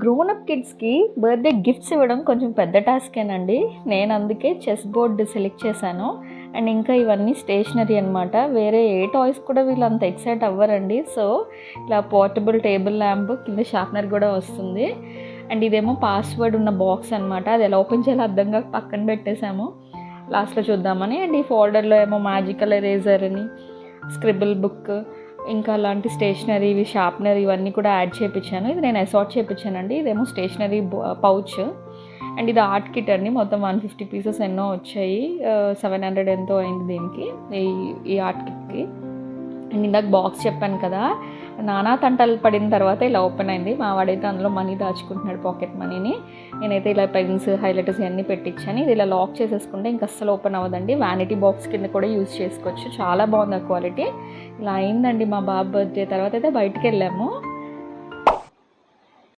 Grown up కిడ్స్కి birthday gifts ఇవ్వడం కొంచెం పెద్ద టాస్కేనండి. నేను అందుకే చెస్ బోర్డ్ సెలెక్ట్ చేశాను. అండ్ ఇంకా ఇవన్నీ స్టేషనరీ అనమాట. వేరే ఏ టాయ్స్ కూడా వీళ్ళు అంత ఎక్సైట్ అవ్వరండి. సో ఇలా పోర్టబుల్ టేబుల్ ల్యాంప్, కింద షార్ప్నర్ కూడా వస్తుంది. అండ్ ఇదేమో పాస్వర్డ్ ఉన్న బాక్స్ అనమాట. అది ఎలా ఓపెన్ చేయాలో అర్థంగా పక్కన పెట్టేశాము, లాస్ట్లో చూద్దామని. అండ్ ఈ ఫోల్డర్లో ఏమో మ్యాజికల్ ఎరేజర్ అని, స్క్రిబుల్ బుక్, ఇంకా అలాంటి స్టేషనరీ, ఇవి షార్ప్నర్, ఇవన్నీ కూడా యాడ్ చేయించాను. ఇది నేను అసార్ట్ చేయించానండి. ఇదేమో స్టేషనరీ పౌచ్. అండ్ ఇది ఆర్ట్ కిట్ అండి. మొత్తం 150 పీసెస్ ఎన్నో వచ్చాయి. 700 ఎంతో అయింది దీనికి, ఈ ఆర్ట్ కిట్కి. అండ్ ఇందాక బాక్స్ చెప్పాను కదా, నానా తంటలు పడిన తర్వాత ఇలా ఓపెన్ అయింది. మా వాడైతే అందులో మనీ దాచుకుంటున్నాడు, పాకెట్ మనీని. నేనైతే ఇలా పెన్స్, హైలైటర్స్ ఇవన్నీ పెట్టించాను. ఇది ఇలా లాక్ చేసేసుకుంటే ఇంక అస్సలు ఓపెన్ అవ్వదండి. వ్యానిటీ బాక్స్ కింద కూడా యూజ్ చేసుకోవచ్చు. చాలా బాగుంది ఆ క్వాలిటీ. ఇలా అయిందండి మా బాబు బర్త్డే. తర్వాత అయితే బయటికి వెళ్ళాము.